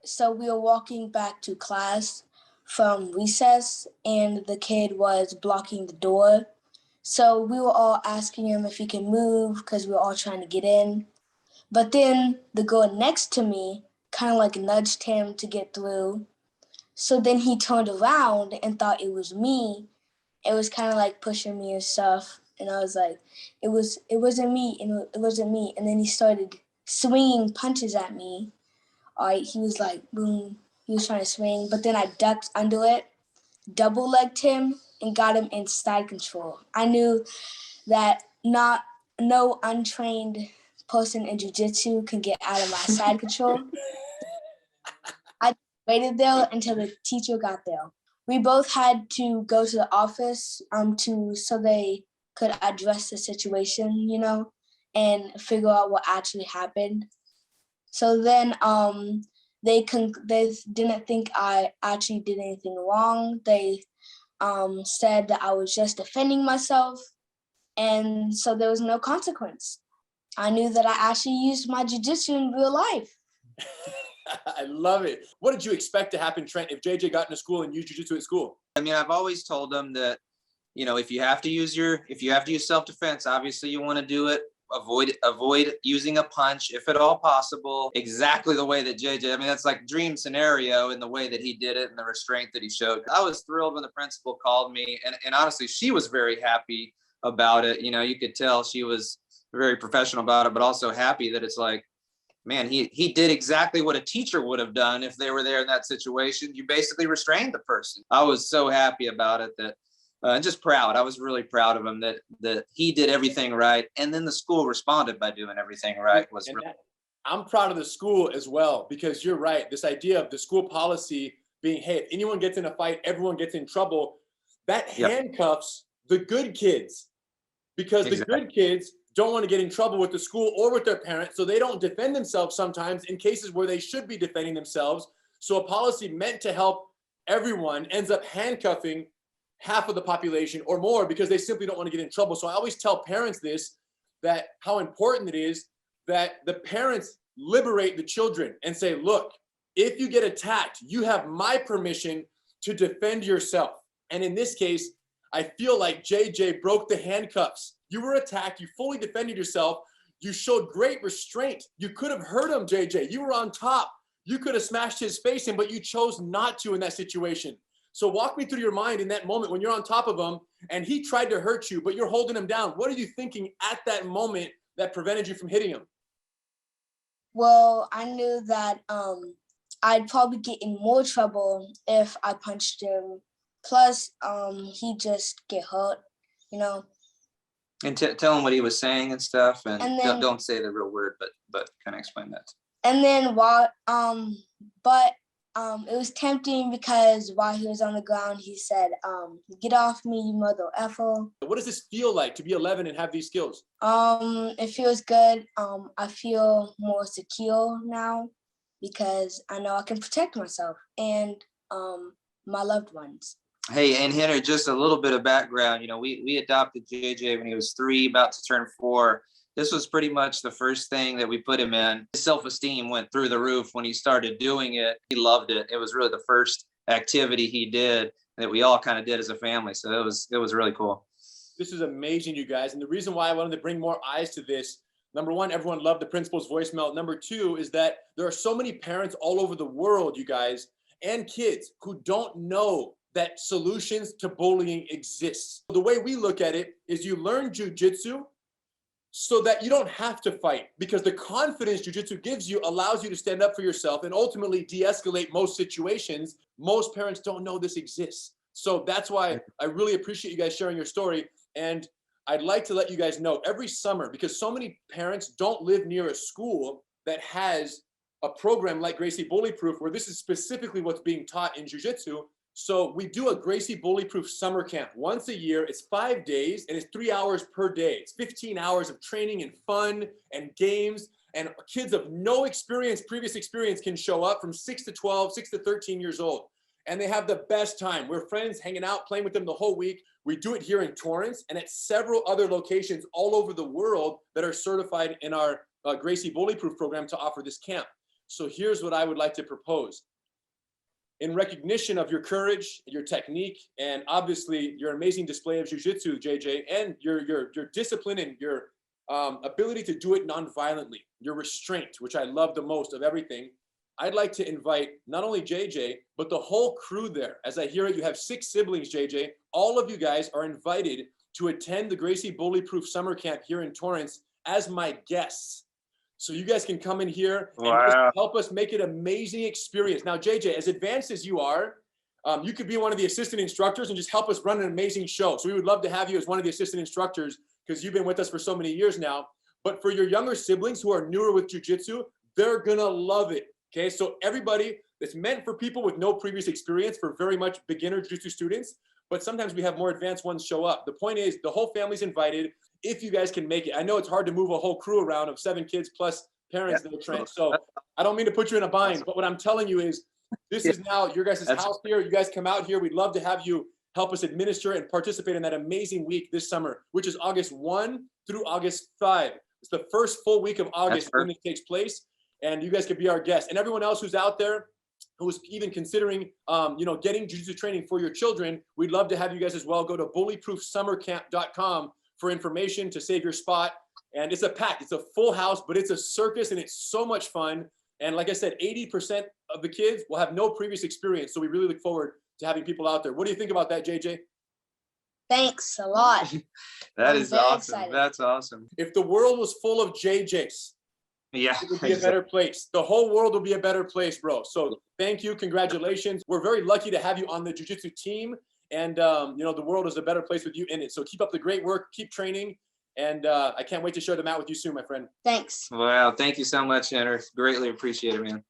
So we were walking back to class from recess, and the kid was blocking the door. So we were all asking him if he can move because we were all trying to get in. But then the girl next to me kind of like nudged him to get through. So then he turned around and thought it was me. It was kind of like pushing me and stuff. And I was like, it wasn't me, and it wasn't me. And then he started swinging punches at me. All right, he was like, boom, he was trying to swing. But then I ducked under it, double-legged him, and got him in side control. I knew that no untrained person in jiu-jitsu can get out of my side control. I waited there until the teacher got there. We both had to go to the office so they could address the situation, and figure out what actually happened. So then they didn't think I actually did anything wrong. They said that I was just defending myself, and so there was no consequence. I knew that I actually used my jiu-jitsu in real life. I love it. What did you expect to happen, Trent, if JJ got into school and used jiu-jitsu at school? I mean, I've always told them that, if you have to use self-defense, obviously you want to do it. Avoid using a punch if at all possible. Exactly the way that JJ, I mean, that's like dream scenario in the way that he did it and the restraint that he showed. I was thrilled when the principal called me, and honestly, she was very happy about it. You could tell she was very professional about it, but also happy that it's like, man, he did exactly what a teacher would have done if they were there in that situation. You basically restrained the person. I was so happy about it that, and just proud. I was really proud of him that he did everything right. And then the school responded by doing everything right. I'm proud of the school as well, because you're right. This idea of the school policy being, hey, if anyone gets in a fight, everyone gets in trouble. That handcuffs the good kids, because the good kids don't want to get in trouble with the school or with their parents, so they don't defend themselves sometimes in cases where they should be defending themselves. So a policy meant to help everyone ends up handcuffing half of the population or more because they simply don't want to get in trouble. So I always tell parents that how important it is that the parents liberate the children and say, look, if you get attacked, you have my permission to defend yourself. And in this case, I feel like JJ broke the handcuffs. You were attacked. You fully defended yourself. You showed great restraint. You could have hurt him, JJ. You were on top. You could have smashed his face in, but you chose not to in that situation. So walk me through your mind in that moment when you're on top of him and he tried to hurt you, but you're holding him down. What are you thinking at that moment that prevented you from hitting him? Well, I knew that I'd probably get in more trouble if I punched him. Plus, he'd just get hurt, And tell him what he was saying and stuff, and then, don't say the real word, but kind of explain that. And then it was tempting because while he was on the ground, he said, "Get off me, you mother effer." What does this feel like to be 11 and have these skills? It feels good. I feel more secure now because I know I can protect myself and my loved ones. Hey, and Henry, just a little bit of background. We adopted JJ when he was 3, about to turn 4. This was pretty much the first thing that we put him in. His self-esteem went through the roof when he started doing it. He loved it. It was really the first activity he did that we all kind of did as a family. So it was really cool. This is amazing, you guys. And the reason why I wanted to bring more eyes to this, number one, everyone loved the principal's voicemail. Number two is that there are so many parents all over the world, you guys, and kids who don't know that solutions to bullying exist. The way we look at it is you learn jiu-jitsu so that you don't have to fight, because the confidence jiu-jitsu gives you allows you to stand up for yourself and ultimately de-escalate most situations. Most parents don't know this exists. So that's why I really appreciate you guys sharing your story. And I'd like to let you guys know every summer, because so many parents don't live near a school that has a program like Gracie Bully Proof, where this is specifically what's being taught in jiu-jitsu. So we do a Gracie Bully Proof summer camp once a year. It's 5 days and it's 3 hours per day. It's 15 hours of training and fun and games, and kids of no previous experience can show up from 6 to 12, 6 to 13 years old. And they have the best time. We're friends hanging out, playing with them the whole week. We do it here in Torrance and at several other locations all over the world that are certified in our Gracie Bully Proof program to offer this camp. So here's what I would like to propose. In recognition of your courage, your technique, and obviously your amazing display of jiu-jitsu, JJ, and your discipline and your ability to do it non-violently, your restraint, which I love the most of everything, I'd like to invite not only JJ, but the whole crew there. As I hear it, you have 6 siblings, JJ. All of you guys are invited to attend the Gracie Bully Proof Summer Camp here in Torrance as my guests. So you guys can come in here and just help us make it an amazing experience. Now, JJ, as advanced as you are, you could be one of the assistant instructors and just help us run an amazing show. So we would love to have you as one of the assistant instructors because you've been with us for so many years now. But for your younger siblings who are newer with jiu-jitsu, they're gonna love it. Okay, so everybody, it's meant for people with no previous experience, for very much beginner jiu-jitsu students, but sometimes we have more advanced ones show up. The point is, the whole family's invited if you guys can make it. I know it's hard to move a whole crew around of 7 kids plus parents that are trained. So I don't mean to put you in a bind, but what I'm telling you is, this is now your guys' house here. You guys come out here. We'd love to have you help us administer and participate in that amazing week this summer, which is August 1 through August 5. It's the first full week of August when this takes place. And you guys could be our guests. And everyone else who's out there, who's even considering, getting jiu-jitsu training for your children, we'd love to have you guys as well. Go to bullyproofsummercamp.com for information to save your spot. And it's a pack. It's a full house, but it's a circus, and it's so much fun. And like I said, 80% of the kids will have no previous experience. So we really look forward to having people out there. What do you think about that, JJ? Thanks a lot. That I'm is very awesome. excited. That's awesome. If the world was full of JJs, Yeah. it would be a better place. The whole world will be a better place, bro. So thank you. Congratulations. We're very lucky to have you on the jiu-jitsu team. And, the world is a better place with you in it. So keep up the great work. Keep training. And I can't wait to share them out with you soon, my friend. Thanks. Wow. Thank you so much, Henry. Greatly appreciate it, man.